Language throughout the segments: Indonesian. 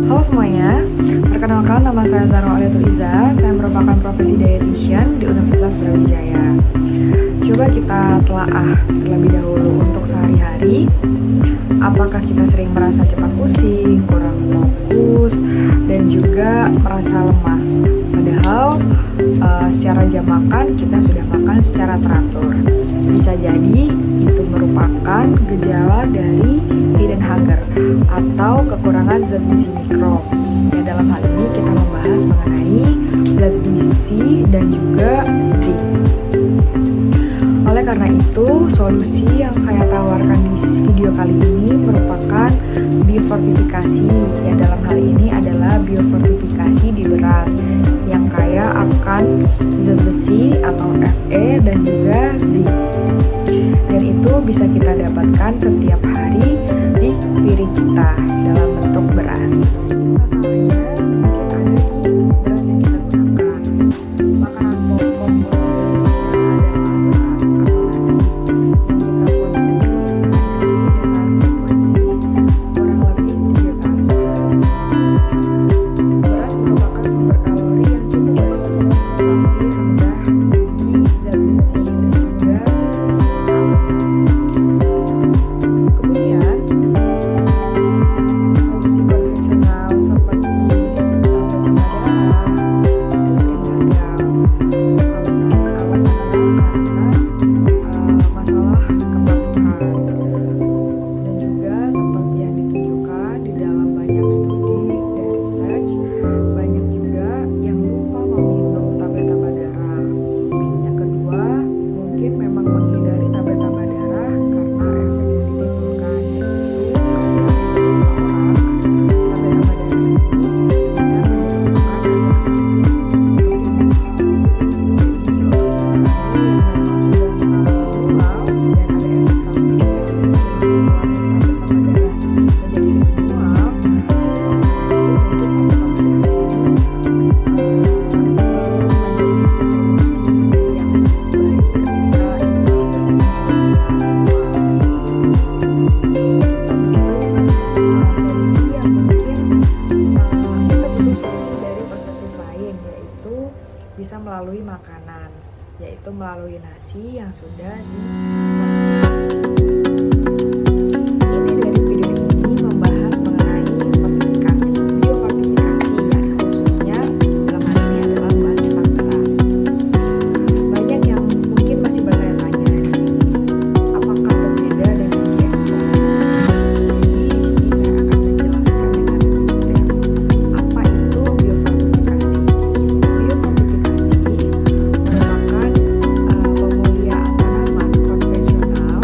Halo semuanya, perkenalkan nama saya Zara Aliatul Iza. Saya merupakan profesi dietitian di Universitas Brawijaya. Coba kita telaah terlebih dahulu untuk sehari-hari. Apakah kita sering merasa cepat pusing, kurang fokus, dan juga merasa lemas? Padahal secara jam makan kita sudah makan secara teratur. Bisa jadi itu merupakan gejala dari hidden hunger atau kekurangan zat gizi mikro. Ya, dalam hal ini kita membahas mengenai zat gizi dan juga zinc. Oleh karena itu, solusi yang saya tawarkan di video kali ini merupakan biofortifikasi. Ya, dalam hal ini adalah biofortifikasi di beras yang kaya akan zat besi atau Fe dan juga zinc. Dan itu bisa kita dapatkan setiap hari di piring kita dalam bentuk beras. Masalahnya mungkin ada di beras yang kita gunakan. Makanan pokok bisa melalui makanan, yaitu melalui nasi yang sudah difortifikasi. Inti dari video ini membahas mengenai fortifikasi, biofortifikasi yang khususnya dalam hal ini adalah bahas tentang beras. Banyak yang mungkin masih bertanya-tanya di sini, apakah berbeda dengan GMO? Di sini saya akan menjelaskan dengan detail apa itu biofortifikasi. Merupakan pemuliaan tanaman konvensional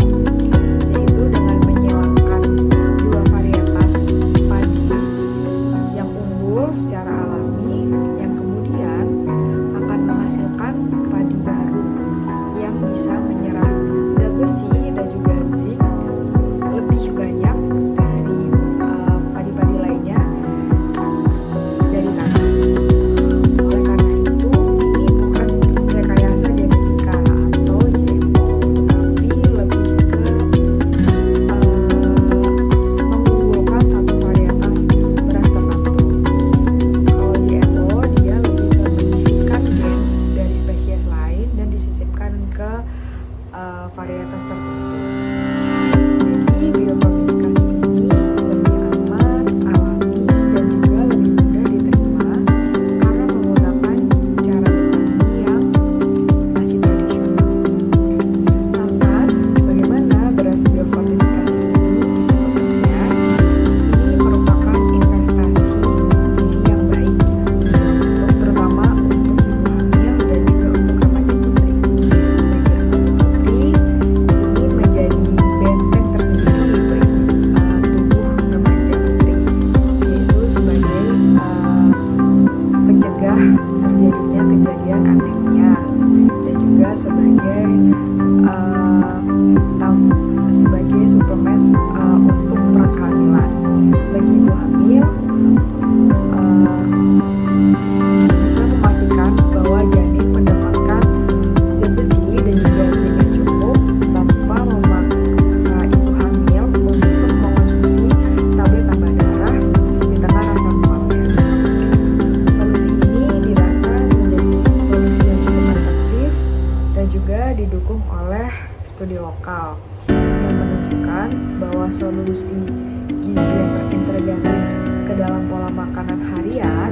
dalam pola makanan harian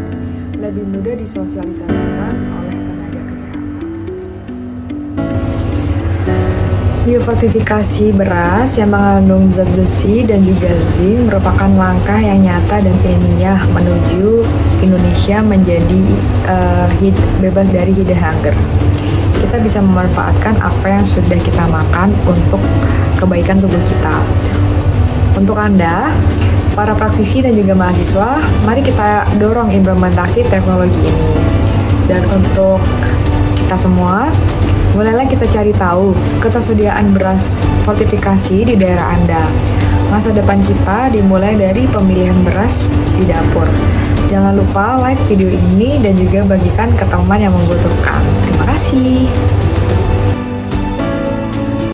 lebih mudah disosialisasikan oleh tenaga kesehatan. Biofortifikasi beras yang mengandung zat besi dan juga zinc merupakan langkah yang nyata dan ilmiah menuju Indonesia menjadi bebas dari hidden hunger. Kita bisa memanfaatkan apa yang sudah kita makan untuk kebaikan tubuh kita. Untuk Anda, para praktisi dan juga mahasiswa, mari kita dorong implementasi teknologi ini. Dan untuk kita semua, mulailah kita cari tahu ketersediaan beras fortifikasi di daerah Anda. Masa depan kita dimulai dari pemilihan beras di dapur. Jangan lupa like video ini dan juga bagikan ke teman yang membutuhkan. Terima kasih.